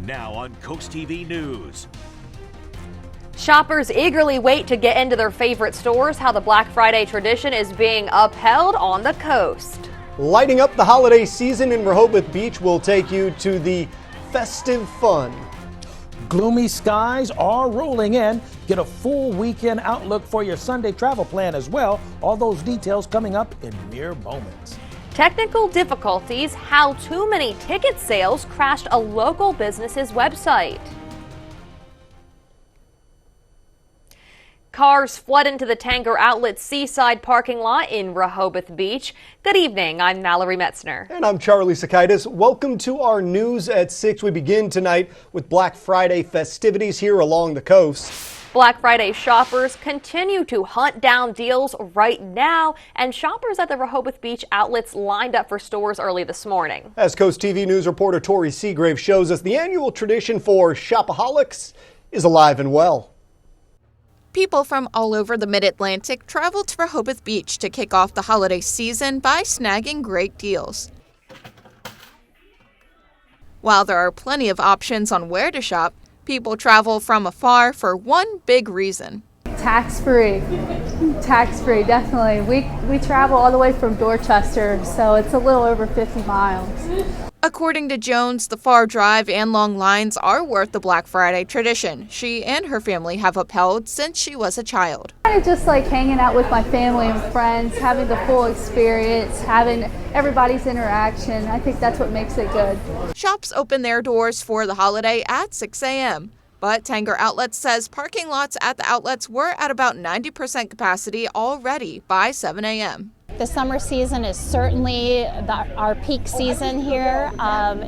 Now on CoastTV News. Shoppers eagerly wait to get into their favorite stores. How the Black Friday tradition is being upheld on the coast. Lighting up the holiday season in Rehoboth Beach will take you to the festive fun. Gloomy skies are rolling in. Get a full weekend outlook for your Sunday travel plan as well. All those details coming up in mere moments. Technical difficulties, how too many ticket sales crashed a local business's website. Cars flood into the Tanger Outlet Seaside parking lot in Rehoboth Beach. Good evening, I'm Mallory Metzner. And I'm Charlie Sakaitis. Welcome to our news at 6. We begin tonight with Black Friday festivities here along the coast. Black Friday shoppers continue to hunt down deals right now, and shoppers at the Rehoboth Beach outlets lined up for stores early this morning. As Coast TV News reporter Tori Seagrave shows us, the annual tradition for shopaholics is alive and well. People from all over the Mid-Atlantic travel to Rehoboth Beach to kick off the holiday season by snagging great deals. While there are plenty of options on where to shop, people travel from afar for one big reason. Tax-free, definitely. We travel all the way from Dorchester, so it's a little over 50 miles. According to Jones, the far drive and long lines are worth the Black Friday tradition she and her family have upheld since she was a child. Kind of just like hanging out with my family and friends, having the full experience, having everybody's interaction. I think that's what makes it good. Shops open their doors for the holiday at 6 a.m. But Tanger Outlets says parking lots at the outlets were at about 90% capacity already by 7 a.m. The summer season is certainly our peak season here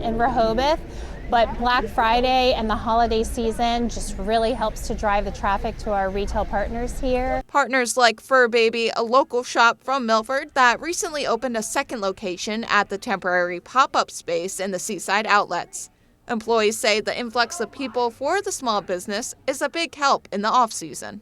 in Rehoboth, but Black Friday and the holiday season just really helps to drive the traffic to our retail partners here. Partners like Fur Baby, a local shop from Milford that recently opened a second location at the temporary pop-up space in the Seaside Outlets. Employees say the influx of people for the small business is a big help in the off-season.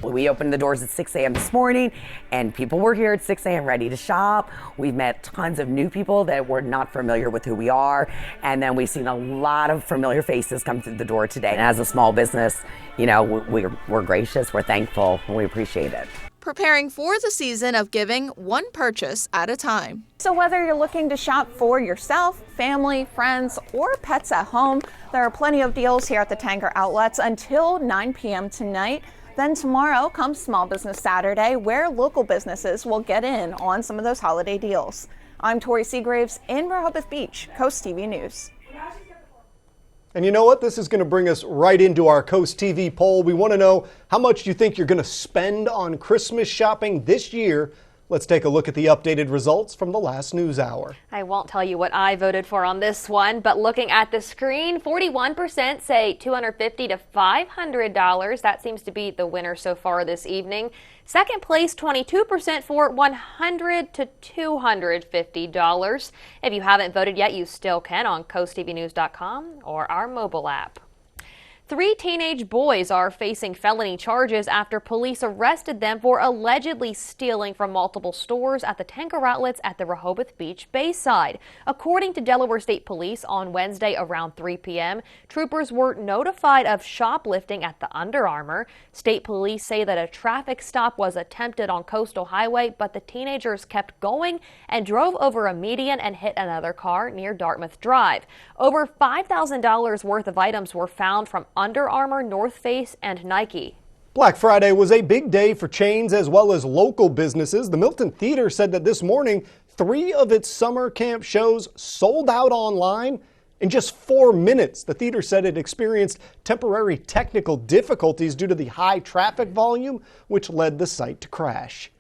We opened the doors at 6 a.m. this morning, and people were here at 6 a.m. ready to shop. We've met tons of new people that were not familiar with who we are, and then we've seen a lot of familiar faces come through the door today. And as a small business, you know, we're gracious, we're thankful, and we appreciate it. Preparing for the season of giving one purchase at a time. So whether you're looking to shop for yourself, family, friends, or pets at home, there are plenty of deals here at the Tanger Outlets until 9 p.m. tonight. Then tomorrow comes Small Business Saturday, where local businesses will get in on some of those holiday deals. I'm Tori Seagraves in Rehoboth Beach, Coast TV News. And you know what? This is going to bring us right into our Coast TV poll. We want to know how much you think you're going to spend on Christmas shopping this year. Let's take a look at the updated results from the last news hour. I won't tell you what I voted for on this one, but looking at the screen, 41% say $250 to $500. That seems to be the winner so far this evening. Second place, 22% for $100 to $250. If you haven't voted yet, you still can on coasttvnews.com or our mobile app. 3 teenage boys are facing felony charges after police arrested them for allegedly stealing from multiple stores at the Tanger Outlets at the Rehoboth Beach Bayside. According to Delaware State Police, on Wednesday around 3 p.m., troopers were notified of shoplifting at the Under Armour. State police say that a traffic stop was attempted on Coastal Highway, but the teenagers kept going and drove over a median and hit another car near Dartmouth Drive. Over $5,000 worth of items were found from Under Armour, North Face, and Nike. Black Friday was a big day for chains as well as local businesses. The Milton Theater said that this morning, 3 of its summer camp shows sold out online in just 4 minutes. The theater said it experienced temporary technical difficulties due to the high traffic volume, which led the site to crash.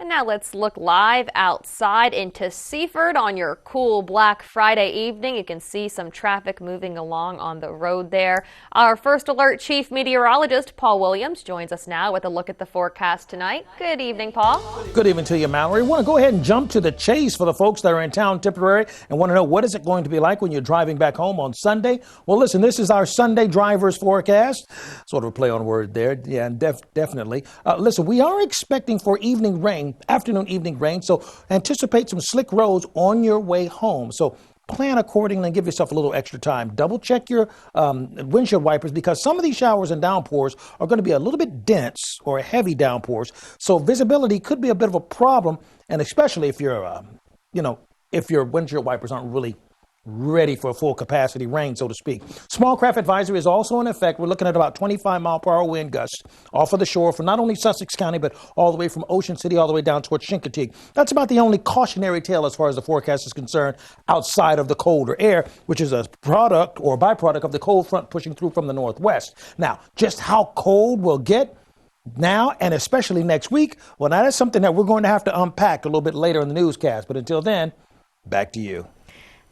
And now let's look live outside into Seaford on your cool Black Friday evening. You can see some traffic moving along on the road there. Our First Alert Chief Meteorologist, Paul Williams, joins us now with a look at the forecast tonight. Good evening, Paul. Good evening to you, Mallory. Want to go ahead and jump to the chase for the folks that are in town temporary and want to know what is it going to be like when you're driving back home on Sunday? Well, listen, this is our Sunday driver's forecast. Sort of a play on word there. Yeah, definitely. Listen, we are expecting for afternoon evening rain, so anticipate some slick roads on your way home. So plan accordingly and give yourself a little extra time. Double check your windshield wipers, because some of these showers and downpours are going to be a little bit dense or heavy downpours. So visibility could be a bit of a problem, and especially if you're, if your windshield wipers aren't really ready for a full capacity rain, so to speak. Small craft advisory is also in effect. We're looking at about 25-mile-per-hour wind gusts off of the shore for not only Sussex County, but all the way from Ocean City all the way down towards Chincoteague. That's about the only cautionary tale as far as the forecast is concerned, outside of the colder air, which is a product or byproduct of the cold front pushing through from the northwest. Now, just how cold we'll get now and especially next week, well, that is something that we're going to have to unpack a little bit later in the newscast. But until then, back to you.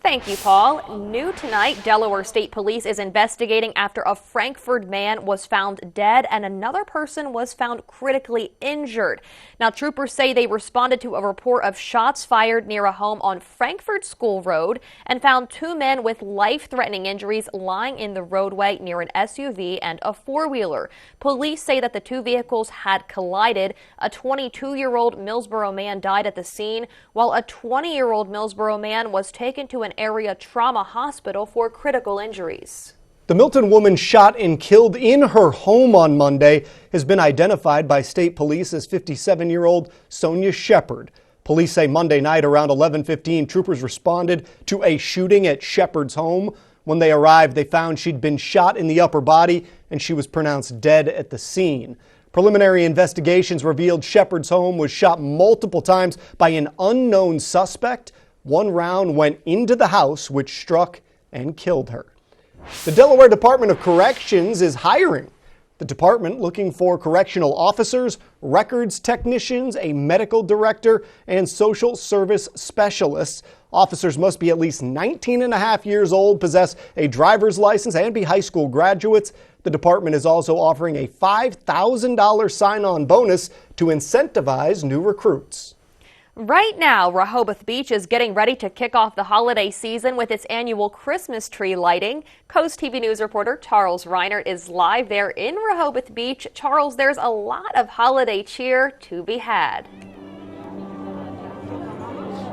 Thank you, Paul. New tonight, Delaware State Police is investigating after a Frankfort man was found dead and another person was found critically injured. Now, troopers say they responded to a report of shots fired near a home on Frankfort School Road and found two men with life-threatening injuries lying in the roadway near an SUV and a four-wheeler. Police say that the two vehicles had collided. A 22-year-old Millsboro man died at the scene, while a 20-year-old Millsboro man was taken to an area trauma hospital for critical injuries. The Milton woman shot and killed in her home on Monday has been identified by state police as 57-year-old Sonia Shepard. Police say Monday night around 11:15, troopers responded to a shooting at Shepard's home. When they arrived, they found she'd been shot in the upper body and she was pronounced dead at the scene. Preliminary investigations revealed Shepard's home was shot multiple times by an unknown suspect. One round went into the house, which struck and killed her. The Delaware Department of Corrections is hiring. The department looking for correctional officers, records technicians, a medical director, and social service specialists. Officers must be at least 19 and a half years old, possess a driver's license, and be high school graduates. The department is also offering a $5,000 sign-on bonus to incentivize new recruits. Right now, Rehoboth Beach is getting ready to kick off the holiday season with its annual Christmas tree lighting. Coast TV News reporter Charles Reinert is live there in Rehoboth Beach. Charles, there's a lot of holiday cheer to be had.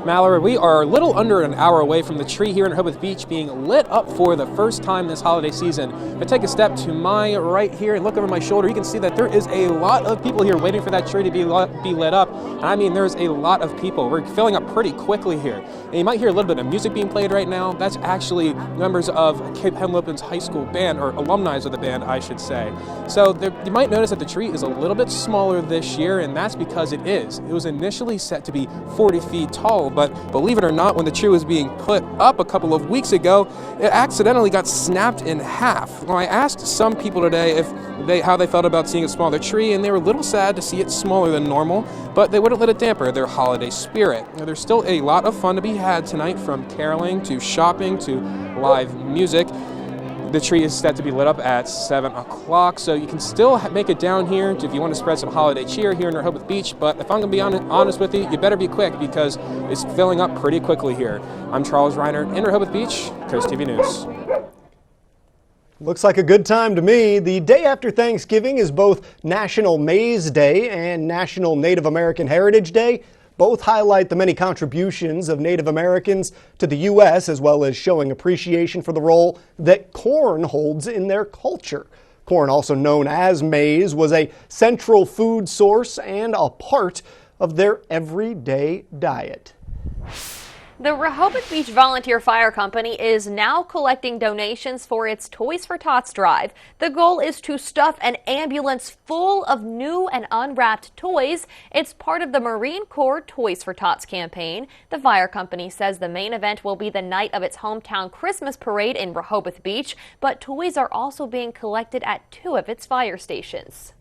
Mallory, we are a little under an hour away from the tree here in Rehoboth Beach being lit up for the first time this holiday season. If I take a step to my right here and look over my shoulder, you can see that there is a lot of people here waiting for that tree to be lit up. And I mean, there's a lot of people. We're filling up pretty quickly here. And you might hear a little bit of music being played right now. That's actually members of Cape Henlopen's high school band, or alumni of the band, I should say. So you might notice that the tree is a little bit smaller this year, and that's because it is. It was initially set to be 40 feet tall, but believe it or not, when the tree was being put up a couple of weeks ago, it accidentally got snapped in half. Well, I asked some people today how they felt about seeing a smaller tree, and they were a little sad to see it smaller than normal, but they wouldn't let it dampen their holiday spirit. Now, there's still a lot of fun to be had tonight, from caroling to shopping to live music. The tree is set to be lit up at 7 o'clock, so you can still make it down here if you want to spread some holiday cheer here in Rehoboth Beach. But if I'm going to be honest with you, you better be quick because it's filling up pretty quickly here. I'm Charles Reinert in Rehoboth Beach, Coast TV News. Looks like a good time to me. The day after Thanksgiving is both National Maize Day and National Native American Heritage Day. Both highlight the many contributions of Native Americans to the U.S., as well as showing appreciation for the role that corn holds in their culture. Corn, also known as maize, was a central food source and a part of their everyday diet. The Rehoboth Beach Volunteer Fire Company is now collecting donations for its Toys for Tots drive. The goal is to stuff an ambulance full of new and unwrapped toys. It's part of the Marine Corps Toys for Tots campaign. The fire company says the main event will be the night of its hometown Christmas parade in Rehoboth Beach, but toys are also being collected at 2 of its fire stations.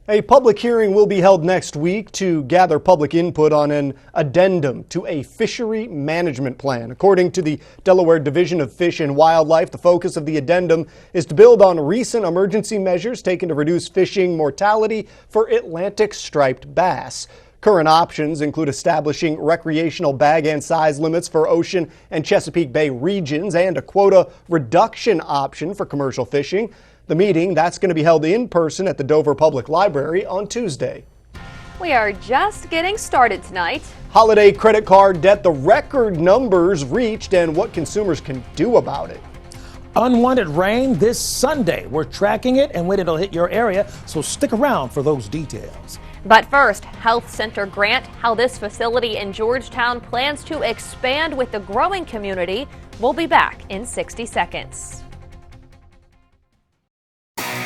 A public hearing will be held next week to gather public input on an addendum to a fishery management plan. According to the Delaware Division of Fish and Wildlife, the focus of the addendum is to build on recent emergency measures taken to reduce fishing mortality for Atlantic striped bass. Current options include establishing recreational bag and size limits for Ocean and Chesapeake Bay regions and a quota reduction option for commercial fishing. The meeting, that's going to be held in person at the Dover Public Library on Tuesday. We are just getting started tonight. Holiday credit card debt, the record numbers reached, and what consumers can do about it. Unwanted rain this Sunday. We're tracking it and when it'll hit your area, so stick around for those details. But first, Health Center Grant, how this facility in Georgetown plans to expand with the growing community. We'll be back in 60 seconds.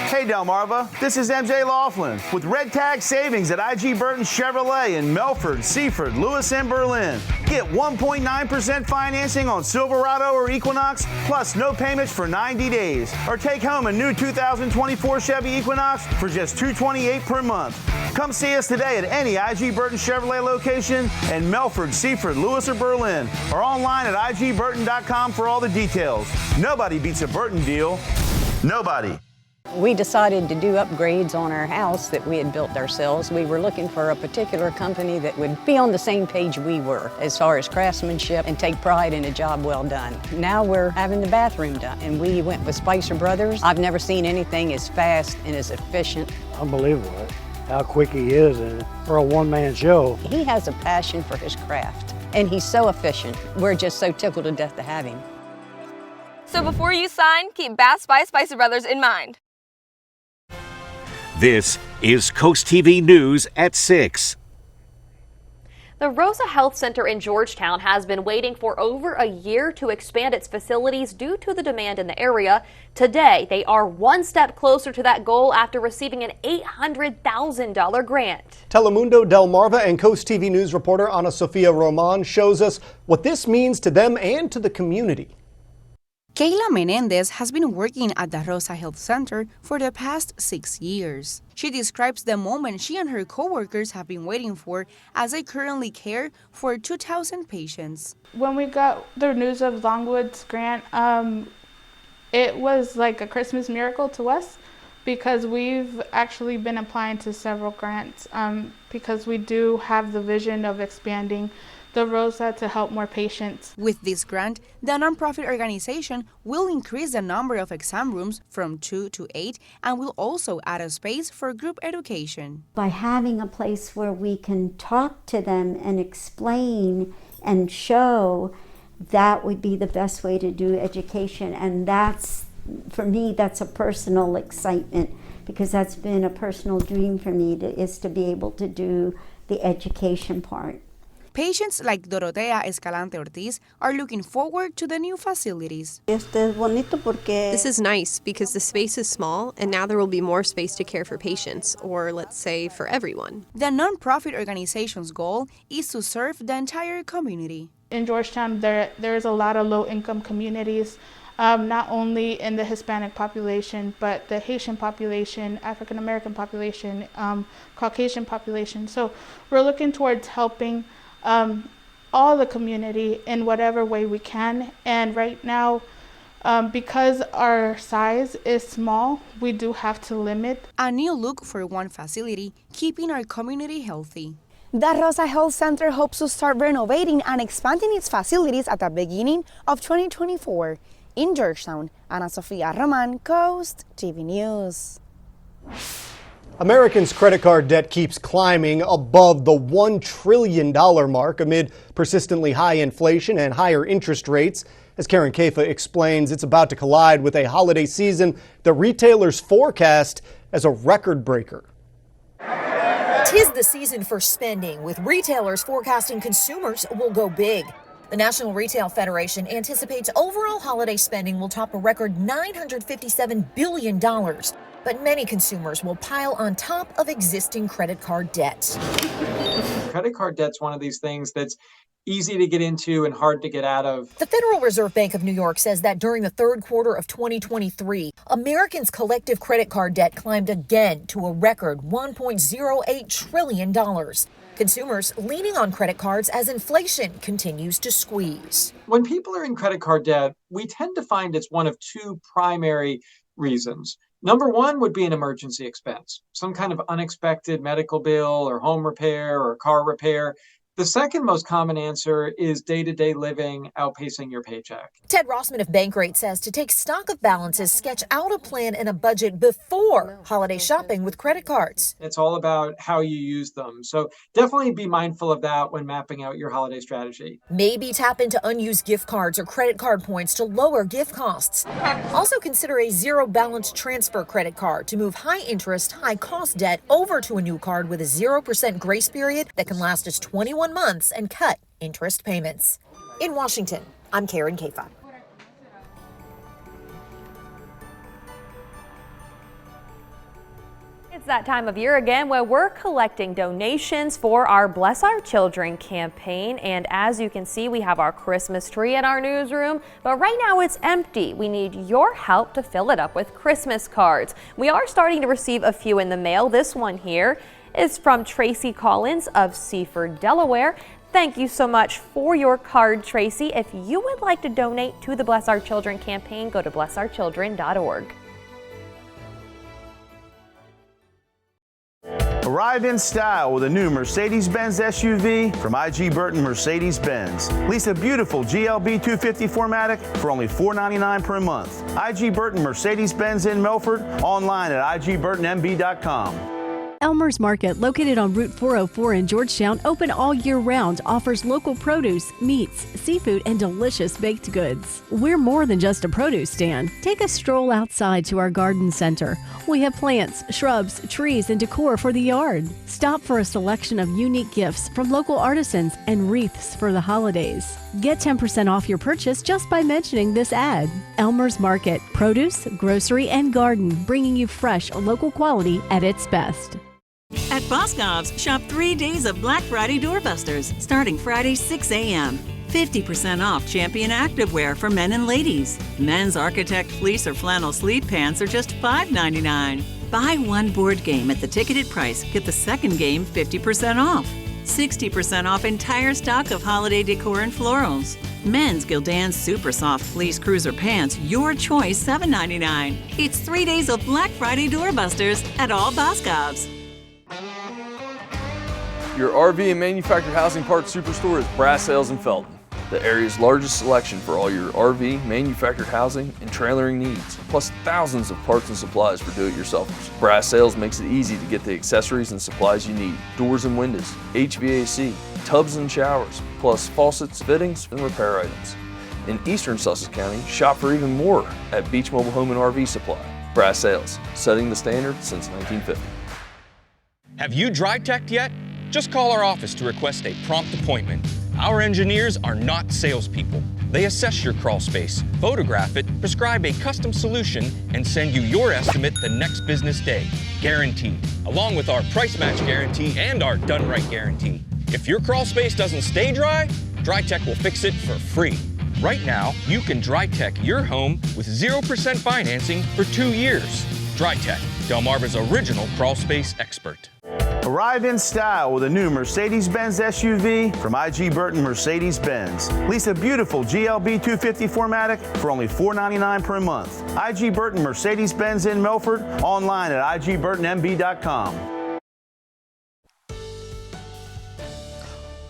Hey Delmarva, this is MJ Laughlin with Red Tag Savings at IG Burton Chevrolet in Melford, Seaford, Lewis, and Berlin. Get 1.9% financing on Silverado or Equinox, plus no payments for 90 days. Or take home a new 2024 Chevy Equinox for just $228 per month. Come see us today at any IG Burton Chevrolet location in Melford, Seaford, Lewis, or Berlin, or online at igburton.com for all the details. Nobody beats a Burton deal. Nobody. We decided to do upgrades on our house that we had built ourselves. We were looking for a particular company that would be on the same page we were as far as craftsmanship and take pride in a job well done. Now we're having the bathroom done, and we went with Spicer Brothers. I've never seen anything as fast and as efficient. Unbelievable how quick he is, and for a one-man show. He has a passion for his craft, and he's so efficient. We're just so tickled to death to have him. So before you sign, keep Bass by Spicer Brothers in mind. This is CoastTV News at 6. The Rosa Health Center in Georgetown has been waiting for over a year to expand its facilities due to the demand in the area. Today, they are one step closer to that goal after receiving an $800,000 grant. Telemundo Delmarva and CoastTV News reporter Ana Sofia Roman shows us what this means to them and to the community. Kayla Menendez has been working at the Rosa Health Center for the past 6 years. She describes the moment she and her coworkers have been waiting for as they currently care for 2,000 patients. When we got the news of Longwood's grant, it was like a Christmas miracle to us because we've actually been applying to several grants because we do have the vision of expanding the Rosa to help more patients. With this grant, the nonprofit organization will increase the number of exam rooms from 2 to 8 and will also add a space for group education. By having a place where we can talk to them and explain and show, that would be the best way to do education. And that's, for me, that's a personal excitement because that's been a personal dream for me is to be able to do the education part. Patients like Dorotea Escalante Ortiz are looking forward to the new facilities. This is nice because the space is small and now there will be more space to care for patients, or let's say for everyone. The nonprofit organization's goal is to serve the entire community. In Georgetown, there's a lot of low-income communities, not only in the Hispanic population, but the Haitian population, African American population, Caucasian population. So we're looking towards helping all the community in whatever way we can. And right now, because our size is small, we do have to limit. A new look for one facility, keeping our community healthy. The Rosa Health Center hopes to start renovating and expanding its facilities at the beginning of 2024. In Georgetown, Ana Sofia Roman, Coast TV News. Americans' credit card debt keeps climbing above the $1 trillion mark amid persistently high inflation and higher interest rates. As Karen Kafa explains, it's about to collide with a holiday season that retailers forecast as a record breaker. 'Tis the season for spending, with retailers forecasting consumers will go big. The National Retail Federation anticipates overall holiday spending will top a record $957 billion. But many consumers will pile on top of existing credit card debts. Credit card debt's one of these things that's easy to get into and hard to get out of. The Federal Reserve Bank of New York says that during the third quarter of 2023, Americans' collective credit card debt climbed again to a record $1.08 trillion. Consumers leaning on credit cards as inflation continues to squeeze. When people are in credit card debt, we tend to find it's one of two primary reasons. Number one would be an emergency expense, some kind of unexpected medical bill or home repair or car repair. The second most common answer is day-to-day living outpacing your paycheck. Ted Rossman of Bankrate says to take stock of balances, sketch out a plan and a budget before holiday shopping with credit cards. It's all about how you use them. So definitely be mindful of that when mapping out your holiday strategy. Maybe tap into unused gift cards or credit card points to lower gift costs. Also consider a zero balance transfer credit card to move high interest, high cost debt over to a new card with a 0% grace period that can last as 21 months and cut interest payments. In Washington, I'm Karen Kafa. It's that time of year again where we're collecting donations for our Bless Our Children campaign. And as you can see, we have our Christmas tree in our newsroom, but right now it's empty. We need your help to fill it up with Christmas cards. We are starting to receive a few in the mail. This one here is from Tracy Collins of Seaford, Delaware. Thank you so much for your card, Tracy. If you would like to donate to the Bless Our Children campaign, go to blessourchildren.org. Arrive in style with a new Mercedes-Benz SUV from IG Burton Mercedes-Benz. Lease a beautiful GLB 250 4MATIC for only $499 per month. IG Burton Mercedes-Benz in Milford, online at igburtonmb.com. Elmer's Market, located on Route 404 in Georgetown, open all year round, offers local produce, meats, seafood, and delicious baked goods. We're more than just a produce stand. Take a stroll outside to our garden center. We have plants, shrubs, trees, and decor for the yard. Stop for a selection of unique gifts from local artisans and wreaths for the holidays. Get 10% off your purchase just by mentioning this ad. Elmer's Market, produce, grocery, and garden, bringing you fresh, local quality at its best. At Boscov's, shop 3 days of Black Friday doorbusters, starting Friday 6 a.m. 50% off Champion activewear for men and ladies. Men's Architect fleece or flannel sleep pants are just $5.99. Buy one board game at the ticketed price, get the second game 50% off. 60% off entire stock of holiday decor and florals. Men's Gildan's Super Soft Fleece Cruiser Pants, your choice, $7.99. It's 3 days of Black Friday doorbusters at all Boscov's. Your RV and manufactured housing parts superstore is Brass Sales in Felton, the area's largest selection for all your RV, manufactured housing, and trailering needs, plus thousands of parts and supplies for do-it-yourselfers. Brass Sales makes it easy to get the accessories and supplies you need: doors and windows, HVAC, tubs and showers, plus faucets, fittings, and repair items. In Eastern Sussex County, shop for even more at Beach Mobile Home and RV Supply. Brass Sales, setting the standard since 1950. Have you dry teched yet? Just call our office to request a prompt appointment. Our engineers are not salespeople. They assess your crawl space, photograph it, prescribe a custom solution, and send you your estimate the next business day, guaranteed, along with our price match guarantee and our done right guarantee. If your crawl space doesn't stay dry, DryTech will fix it for free. Right now, you can DryTech your home with 0% financing for 2 years. DryTech, Delmarva's original crawl space expert. Arrive in style with a new Mercedes-Benz SUV from IG Burton Mercedes-Benz. Lease a beautiful GLB 250 4MATIC for only $499 per month. IG Burton Mercedes-Benz in Milford, online at igburtonmb.com.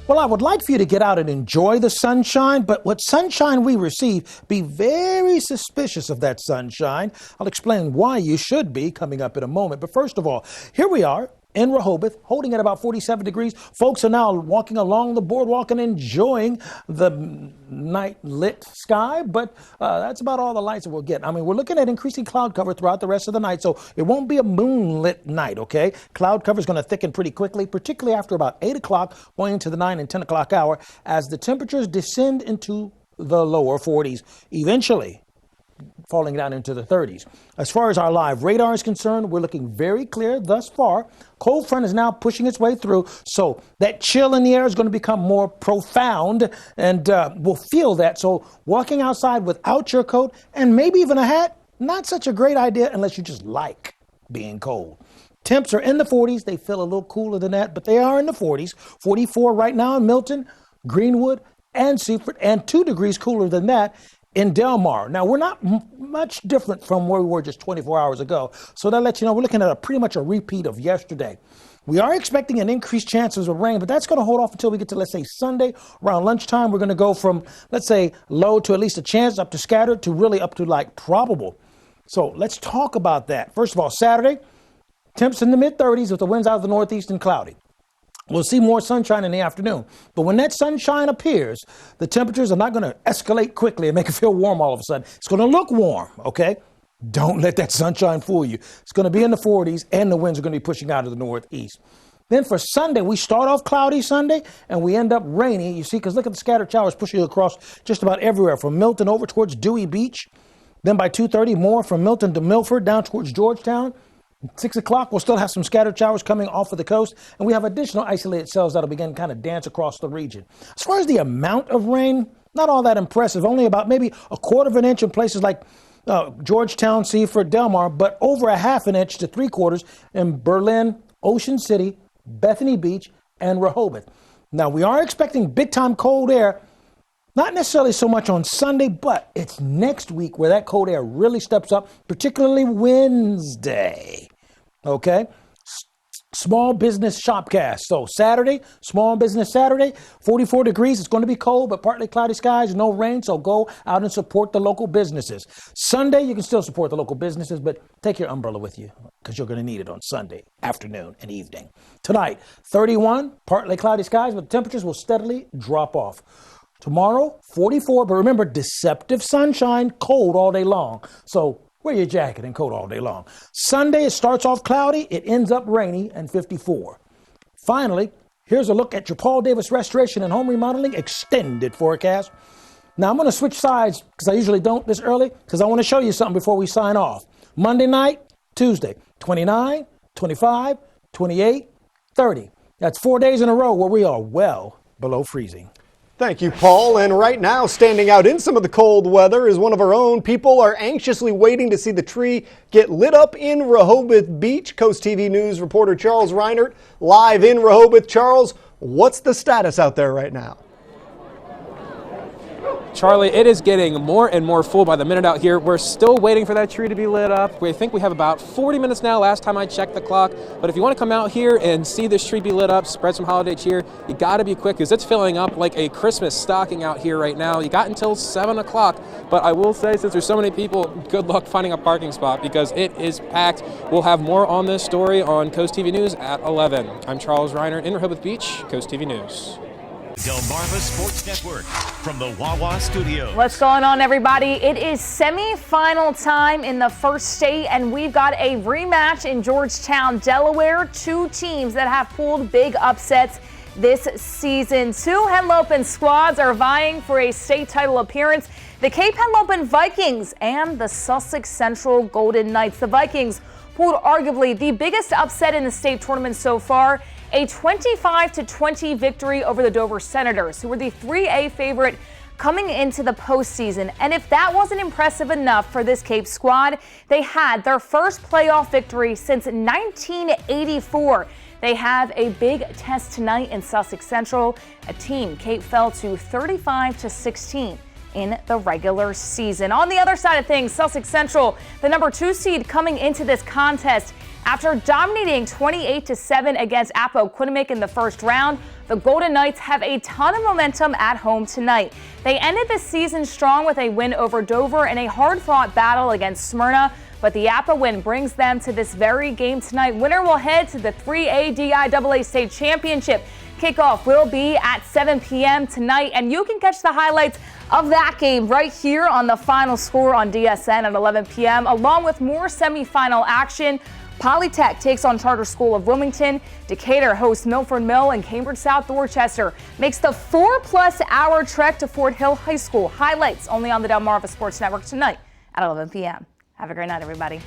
Well, I would like for you to get out and enjoy the sunshine, but what sunshine we receive, be very suspicious of that sunshine. I'll explain why you should be coming up in a moment. But first of all, here we are in Rehoboth, holding at about 47 degrees. Folks are now walking along the boardwalk and enjoying the night lit sky, but that's about all the lights that we'll get. I mean, we're looking at increasing cloud cover throughout the rest of the night, so it won't be a moonlit night, okay? Cloud cover is going to thicken pretty quickly, particularly after about 8 o'clock, going into the 9 and 10 o'clock hour, as the temperatures descend into the lower 40s, eventually falling down into the 30s. As far as our live radar is concerned, we're looking very clear thus far. Cold front is now pushing its way through, so that chill in the air is going to become more profound, and we'll feel that. So walking outside without your coat and maybe even a hat, not such a great idea unless you just like being cold. Temps are in the 40s. They feel a little cooler than that, but they are in the 40s. 44 right now in Milton, Greenwood, and Seaford, and 2 degrees cooler than that in Delmar. Now, we're not much different from where we were just 24 hours ago. So that lets you know we're looking at pretty much a repeat of yesterday. We are expecting an increased chances of rain, but that's going to hold off until we get to, let's say, Sunday around lunchtime. We're going to go from, let's say, low to at least a chance, up to scattered, to really up to like probable. So let's talk about that. First of all, Saturday, temps in the mid-30s with the winds out of the northeast and cloudy. We'll see more sunshine in the afternoon. But when that sunshine appears, the temperatures are not going to escalate quickly and make it feel warm all of a sudden. It's going to look warm, okay? Don't let that sunshine fool you. It's going to be in the 40s, and the winds are going to be pushing out of the northeast. Then for Sunday, we start off cloudy Sunday, and we end up rainy. You see, because look at the scattered showers pushing across just about everywhere, from Milton over towards Dewey Beach. Then by 2:30, more from Milton to Milford down towards Georgetown. 6 o'clock, we'll still have some scattered showers coming off of the coast, and we have additional isolated cells that'll begin to kind of dance across the region. As far as the amount of rain, not all that impressive, only about maybe a quarter of an inch in places like Georgetown, Seaford, Delmar, but over a half an inch to 3/4 in Berlin, Ocean City, Bethany Beach, and Rehoboth. Now, we are expecting big-time cold air, not necessarily so much on Sunday, but it's next week where that cold air really steps up, particularly Wednesday. Okay? Small business shopcast. So Saturday, small business Saturday, 44 degrees. It's going to be cold, but partly cloudy skies, no rain. So go out and support the local businesses. Sunday, you can still support the local businesses, but take your umbrella with you because you're going to need it on Sunday afternoon and evening. Tonight, 31, partly cloudy skies, but temperatures will steadily drop off. Tomorrow, 44, but remember, deceptive sunshine, cold all day long. So wear your jacket and coat all day long. Sunday, it starts off cloudy. It ends up rainy and 54. Finally, here's a look at your Paul Davis Restoration and Home Remodeling extended forecast. Now, I'm going to switch sides because I usually don't this early because I want to show you something before we sign off. Monday night, Tuesday, 29, 25, 28, 30. That's 4 days in a row where we are well below freezing. Thank you, Paul. And right now, standing out in some of the cold weather is one of our own. People are anxiously waiting to see the tree get lit up in Rehoboth Beach. Coast TV News reporter Charles Reinert live in Rehoboth. Charles, what's the status out there right now? Charlie, it is getting more and more full by the minute out here. We're still waiting for that tree to be lit up. We think we have about 40 minutes now, last time I checked the clock. But if you want to come out here and see this tree be lit up, spread some holiday cheer, you got to be quick because it's filling up like a Christmas stocking out here right now. You got until 7 o'clock. But I will say, since there's so many people, good luck finding a parking spot because it is packed. We'll have more on this story on Coast TV News at 11. I'm Charles Reiner in Rehoboth Beach, Coast TV News. Delmarva Sports Network from the Wawa Studio. What's going on, everybody? It is semifinal time in the first state, and we've got a rematch in Georgetown, Delaware. Two teams that have pulled big upsets this season. Two Henlopen squads are vying for a state title appearance. The Cape Henlopen Vikings and the Sussex Central Golden Knights. The Vikings pulled arguably the biggest upset in the state tournament so far. A 25-20 victory over the Dover Senators, who were the 3A favorite coming into the postseason. And if that wasn't impressive enough for this Cape squad, they had their first playoff victory since 1984. They have a big test tonight in Sussex Central, a team Cape fell to 35-16 in the regular season. On the other side of things, Sussex Central, the number 2 seed coming into this contest. After dominating 28-7 against Appoquinimink in the first round, the Golden Knights have a ton of momentum at home tonight. They ended the season strong with a win over Dover and a hard-fought battle against Smyrna, but the Appa win brings them to this very game tonight. Winner will head to the 3A DIAA State Championship. Kickoff will be at 7 p.m. tonight, and you can catch the highlights of that game right here on the Final Score on DSN at 11 p.m., along with more semifinal action. Polytech takes on Charter School of Wilmington. Decatur hosts Milford Mill, and Cambridge South Dorchester makes the 4+ hour trek to Fort Hill High School. Highlights only on the Delmarva Sports Network tonight at 11 p.m. Have a great night, everybody.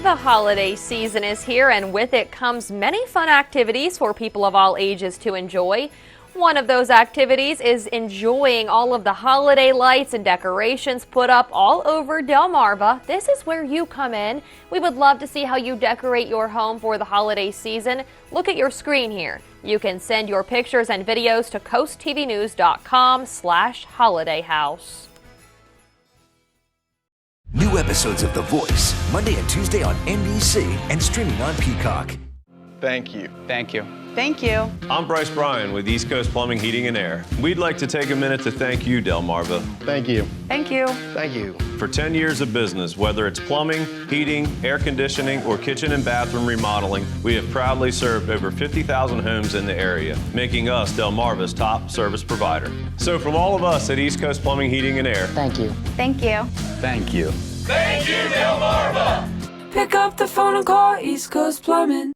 The holiday season is here, and with it comes many fun activities for people of all ages to enjoy. One of those activities is enjoying all of the holiday lights and decorations put up all over Delmarva. This is where you come in. We would love to see how you decorate your home for the holiday season. Look at your screen here. You can send your pictures and videos to coasttvnews.com/holidayhouse. New episodes of The Voice, Monday and Tuesday on NBC and streaming on Peacock. Thank you. Thank you. Thank you. I'm Bryce Bryan with East Coast Plumbing, Heating, and Air. We'd like to take a minute to thank you, Delmarva. Thank you. Thank you. Thank you. For 10 years of business, whether it's plumbing, heating, air conditioning, or kitchen and bathroom remodeling, we have proudly served over 50,000 homes in the area, making us Delmarva's top service provider. So from all of us at East Coast Plumbing, Heating, and Air, Thank you. Thank you. thank you. Thank you, Delmarva. Pick up the phone and call East Coast Plumbing.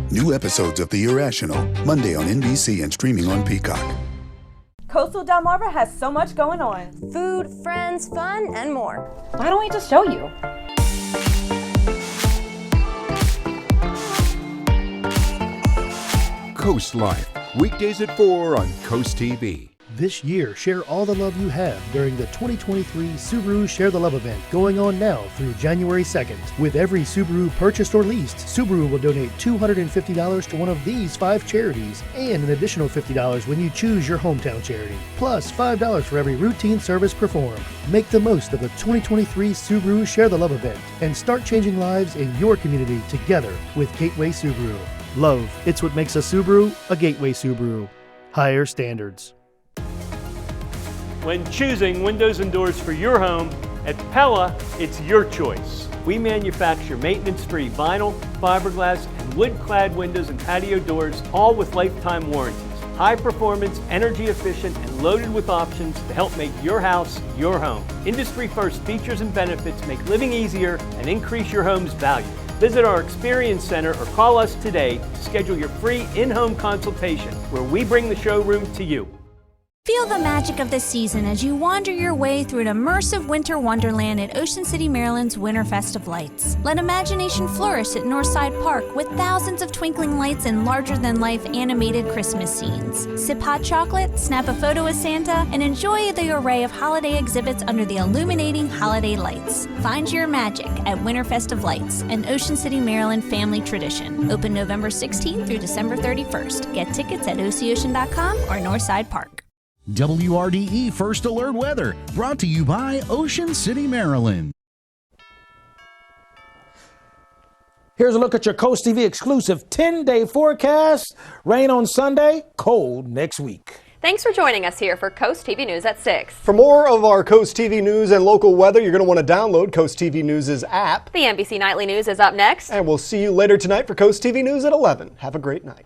New episodes of The Irrational, Monday on NBC and streaming on Peacock. Coastal Delmarva has so much going on. Food, friends, fun, and more. Why don't we just show you? Coast Life, weekdays at 4 on Coast TV. This year, share all the love you have during the 2023 Subaru Share the Love event going on now through January 2nd. With every Subaru purchased or leased, Subaru will donate $250 to one of these 5 charities and an additional $50 when you choose your hometown charity, plus $5 for every routine service performed. Make the most of the 2023 Subaru Share the Love event and start changing lives in your community together with Gateway Subaru. Love, it's what makes a Subaru a Gateway Subaru. Higher standards. When choosing windows and doors for your home, at Pella, it's your choice. We manufacture maintenance-free vinyl, fiberglass, and wood-clad windows and patio doors, all with lifetime warranties. High performance, energy efficient, and loaded with options to help make your house your home. Industry-first features and benefits make living easier and increase your home's value. Visit our Experience Center or call us today to schedule your free in-home consultation, where we bring the showroom to you. Feel the magic of the season as you wander your way through an immersive winter wonderland at Ocean City, Maryland's Winterfest of Lights. Let imagination flourish at Northside Park with thousands of twinkling lights and larger-than-life animated Christmas scenes. Sip hot chocolate, snap a photo with Santa, and enjoy the array of holiday exhibits under the illuminating holiday lights. Find your magic at Winterfest of Lights, an Ocean City, Maryland family tradition. Open November 16th through December 31st. Get tickets at OCOcean.com or Northside Park. WRDE First Alert Weather, brought to you by Ocean City, Maryland. Here's a look at your Coast TV exclusive 10-day forecast. Rain on Sunday, cold next week. Thanks for joining us here for Coast TV News at 6. For more of our Coast TV news and local weather, you're going to want to download Coast TV News' app. The NBC Nightly News is up next. And we'll see you later tonight for Coast TV News at 11. Have a great night.